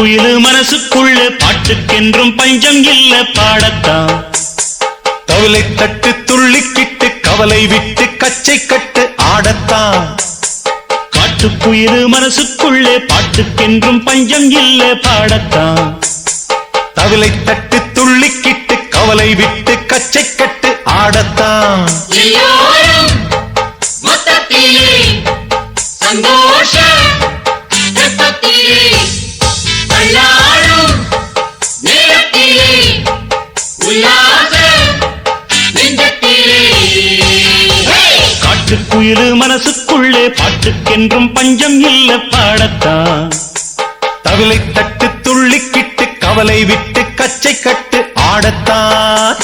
காட்டுக்குயிலு மனசுக்குள்ள பாட்டுக்கென்றும் பஞ்சம் இல்ல பாடத்தான். தவிலை தட்டு துள்ளிக்கிட்டு கவலை விட்டு கச்சை கட்டு ஆடத்தான். காட்டுக்குயிலு மனசுக்குள்ளே பாட்டுக்கென்றும் பஞ்சம் இல்ல பாடத்தான். தவிலை தட்டு துள்ளிக்கிட்டு கவலை விட்டு கச்சை கட்டு ஆடத்தான். சந்தோஷ காட்டுக்குயிலு மனசுக்குள்ளே பாட்டுக்கென்றும் பஞ்சம் இல்ல பாடத்தான். தவிலை தட்டு துள்ளிக்கிட்டு கவலை விட்டு கச்சை கட்டு ஆடத்தான்.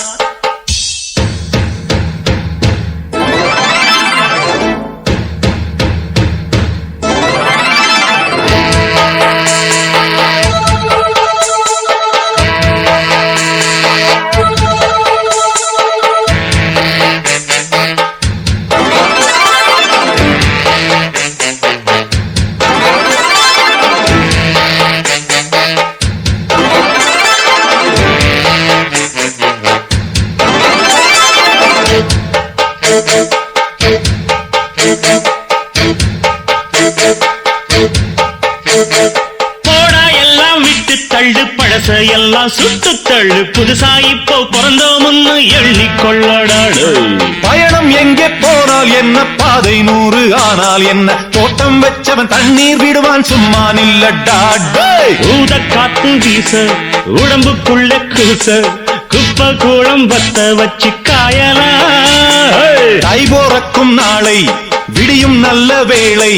போடா எல்லாம் விட்டு தள்ளு, பழச எல்லாம் சுட்டு தள்ளு, புதுசா இப்போ பிறந்தோம்னு எண்ணிக்கொள்ளடாடு. பயணம் எங்கே போனால் என்ன, பாதை 100 ஆனால் என்ன, தோட்டம் வச்சவன் தண்ணீர் விடுவான் சும்மா நில்லடா. ஊத காத்து வீச உடம்புக்குள்ள கூச, குப்பை கூளம் வத்த வச்சு காயலாம். தை போறக்கும் நாளை விடியும் நல்ல வேளை,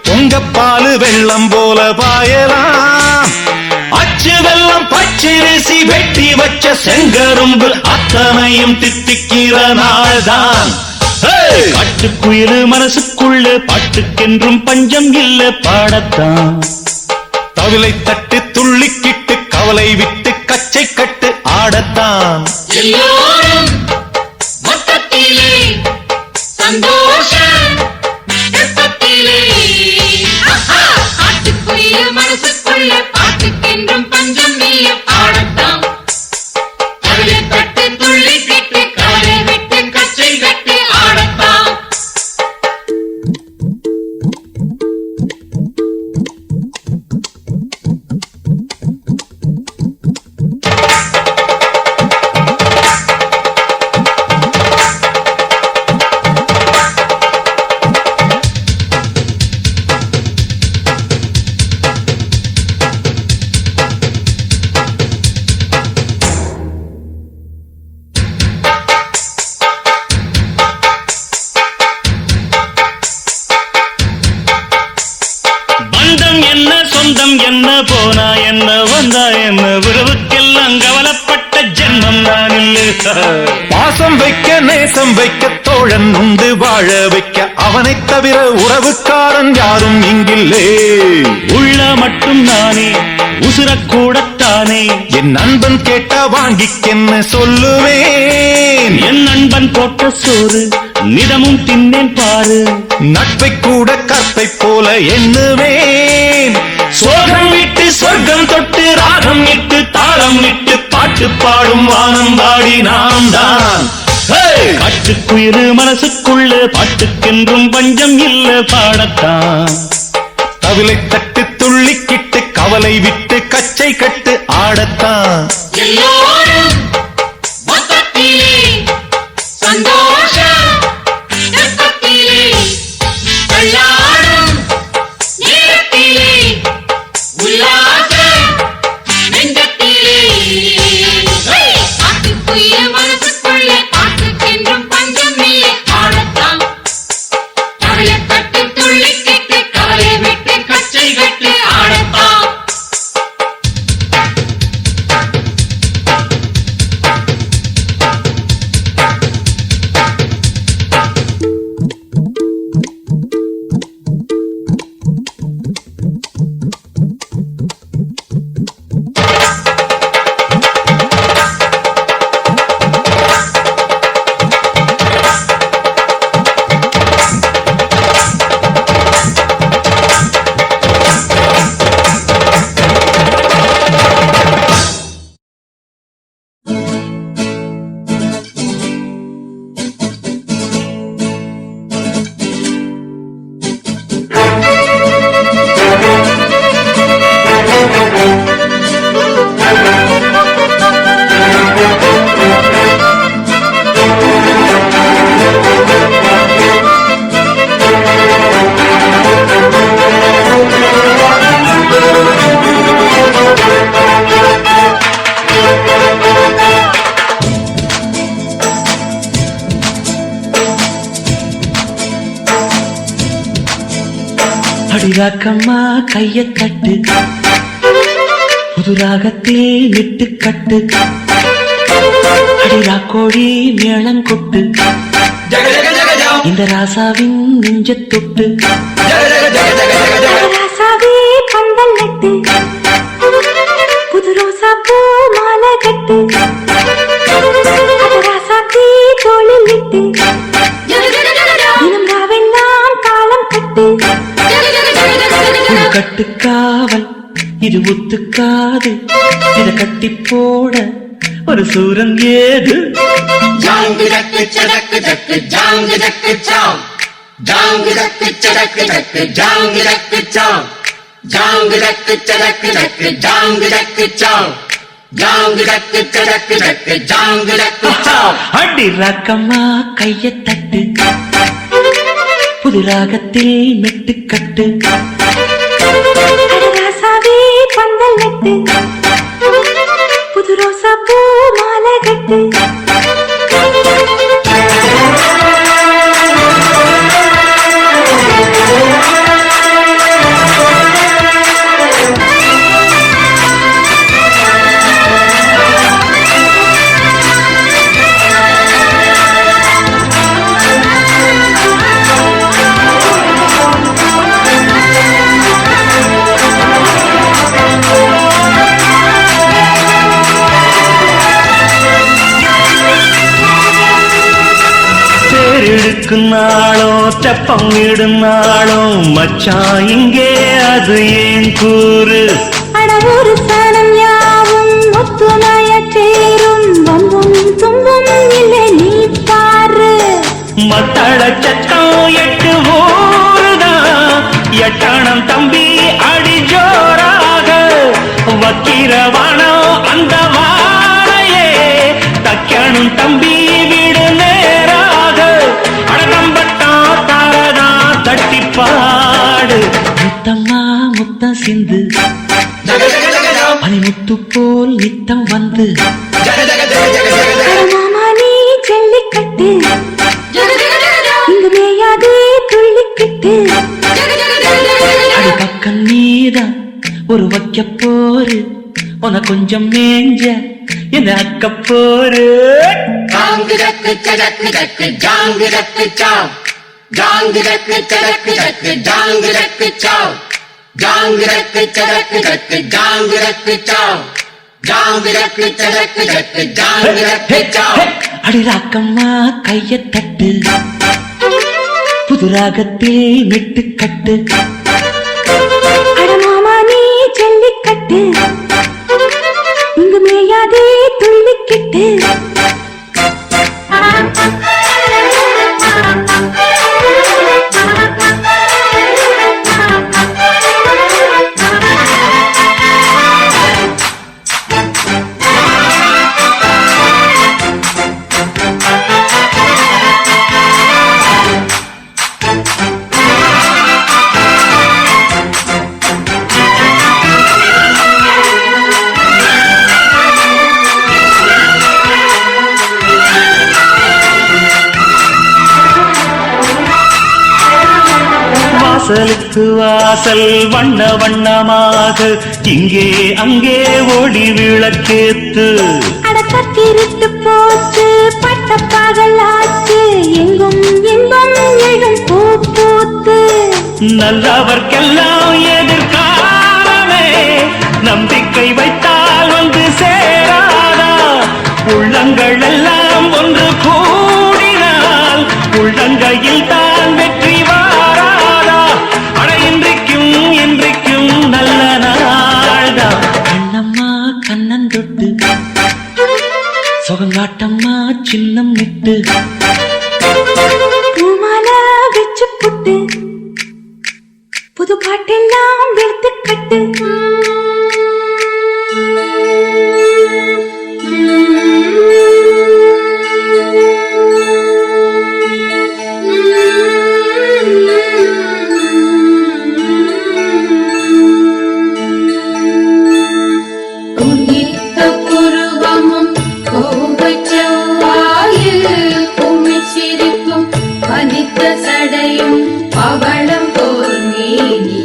பொங்கப்பாலு வெள்ளம் போல பாயலாம். அச்சு வெள்ளம் பச்சரிசி வெட்டி வச்ச செங்கரும்பு அத்தனையும் தித்திக்கிற நாள்தான். காட்டுக்குயிலு மனசுக்குள்ள பாட்டுக்கென்றும் பஞ்சம் இல்ல பாடத்தான். தவிலை தட்டு துள்ளிக்கிட்டு கவலை விட்டு கச்சை கட்டு ஆடத்தான். சந்தோஷ மனசுக்குள்ள பாட்டுக்கென்றும் பஞ்சம் இல்ல பாடத்தான். கவலை பட்டு துள்ளி கிட்டு கவலை விட்டு கச்சை கட்டு ஆடத்தான். சொந்தம் என்ன, போனா என்ன, வந்தா என்ன, உறவுக்கெல்லாம் கவலைப்பட்ட ஜென்மம் நான் இல்ல. பாசம் வைக்க நேசம் வைக்க தோழன் உண்டு வாழ வைக்க, அவனை தவிர உறவுக்காரன் யாரும் இங்கில்லே. உள்ள மட்டும் நானே உசுரக்கூடத்தானே, என் நண்பன் கேட்டா வாங்கிக்கென்னு சொல்லுவேன். என் நண்பன் போட்ட சோறு நிதமும் தின்னேன் பாரு. நட்பை கூட கற்பை போல எண்ணுவேன். சோகம் விட்டு சொர்க்கம் தொட்டு ராகம் இட்டு தாளம் இட்டு பாட்டு பாடும் வானம் பாடி நாம் தான். காட்டுக்குயிலு மனசுக்குள்ள பாட்டுக்கென்றும் பஞ்சம் இல்ல பாடத்தான். தவிலை தட்டு துள்ளிக்கிட்டு கவலை விட்டு கச்சை கட்டு ஆடத்தான். சந்தோஷ மனசுக்குள்ளே பாட்டுக்கென்றும் பஞ்சம் இல்ல பாடத்தான். கவலை பட்டு துள்ளி கிட்டு கவலை விட்டு கச்சை கட்டு ஆடத்தான். அடிராக்கம்மா கைய தட்டு புது ராகத்தில் விட்டு கட்டு அடிரா கோழி மேளம் கொட்டு இந்த ராசாவின் நெஞ்ச தொட்டு ராசாவே பந்தல் நட்டு புது ரோசா பூ மாலை கட்டு ராசாத்தி தோளில் விட்டு தினம் ராவெல்லாம் காலம் கட்டு ஒரு கட்டுக்காவல் இது ஒத்துக்காது இத கட்டி போட ஒரு சூரன் ஏது ஜாங்கு ஜக்கு சடக்கு ஜக்கு ஜாங்கு ஜக்கு சாம் ஜாங்கு ஜக்கு சடக்கு ஜக்கு ஜாங்கு ஜக்கு சாம் ஜாங்கு ஜக்கு சடக்கு ஜக்கு ஜாங்கு ஜக்கு சாம் ஜாங்கு ஜக்கு சடக்கு ஜக்கு ஜாங்கு ஜக்கு சாம் அடி ராக்கம்மா கைய தட்டு புது ராகத்தில் மெட்டு கட்டு ராசாவே பந்தல் நட்டு புது ரோசா பூ மாலை கட்டு நாளோ தெப்பம் இடுநாளோ மச்சான் இங்கே அது ஏன் கூறு அடவொரு சனம் யாவும் ஒத்துணைய சேரும் வம்பும் தும்பும் இல்லை நீ பாரு மத்தள சத்தம் எட்டு ஊருதான் எட்டணம் தம்பி அடி ஜோராக வக்கிரவானோ அந்த வாழையே தக்கணும் தம்பி விடு நேராக அடம்பட்டா தாரதா தட்டி பாடு முத்தம்மா முத்தம் சிந்து பனிமுத்து போல் நித்தம் வந்து மாமா நீ ஜல்லிக்கட்டு இங்கு மேயாதே துள்ளிக்கிட்டு அடி பக்கம் நீதான் ஒரு வைக்க போரு உன கொஞ்சம் மேஞ்ச என்ன அக்க போரு ஜாங்கு ஜக்கு சடக்கு ஜக்கு ஜாங்கு ஜக்கு சாம் ஜாங்கு ஜக்கு சடக்கு ஜக்கு ஜாங்கு ஜக்கு சாம் ஜாங்கு ஜக்கு சடக்கு ஜக்கு ஜாங்கு ஜக்கு சாம் ஜாங்கு ஜக்கு சடக்கு ஜக்கு ஜாங்கு ஜக்கு சாம் அடி ராக்கம்மா கைய தட்டு புது ராகத்தில் மெட்டு கட்டு அடமாமா நீ ஜல்லிக்கட்டு இங்கு மேயாதே துள்ளிக்கிட்டு வாசலுக்கு வாசல் வண்ண வண்ணமாக இங்கே அங்கே ஒளி விளக்கேத்து அடக்கத்திருட்டு போச்சு பட்ட பகலாச்சு எங்கும் இன்பம் எழும் பூ பூத்து நல்லவர்க்கெல்லாம் எதிர்காலமே நம்பிக்கை வைத்தால் வந்து சேராதா உள்ளங்கள் எல்லாம் ஒன்று கூடினால் உள்ளங்கையில் தான் வெற்றி வாராதா அட இன்றைக்கும் நல்ல நாள்தான் கண்ணம்மா கண்ணன் தொட்டு சுகங்காட்டம்மா சின்னம் விட்டு பூமாலை வச்சு புட்டு புது பாட்டெல்லாம் வெளுத்து கட்டு உன்னித்த புருவமும் கோபச் செவ்வாயில் குமிச்சிருக்கும் பனித்த சடையும் பவளம் போல் மேனி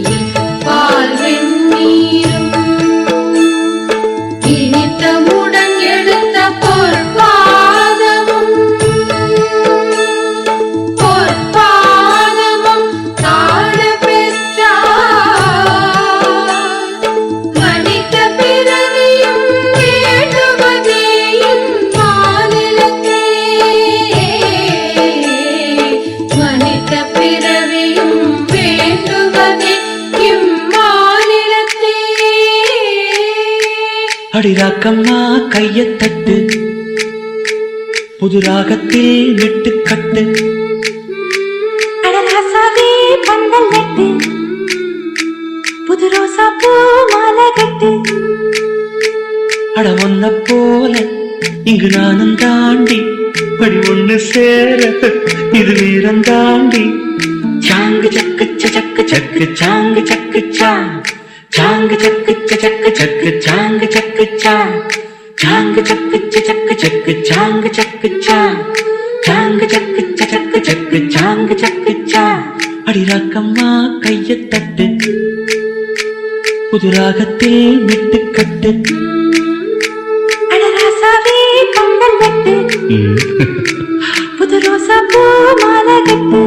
அடிராக்கம்மா கைய தட்டு புது ராகத்தில் விட்டு கட்டு அடராசாவே பந்தல் நட்டு புது ரோசா பூ மாலை கட்டு அட ஒன்ன போல இங்கு நானும் தாண்டி படி ஒண்ணு சேர இது வீரம் தாண்டி சாங்கு சக்கு சக்கு சக்கு சாங்கு சக்கு சாங்கு சக்கு சக்கு சக்கு சாங்கு சக்கு சாங்கு சக்கு சக்கு சக்கு சாங்கு சக்கு சாங்கு சக்கு சக்கு சக்கு சாங்கு சக்கு அடிராக்கம்மா கைய தட்டு புது ராகத்தில் விட்டு கட்டு அடராசாவே பந்தல் நட்டு புது ரோசா பூ மாலை கட்டு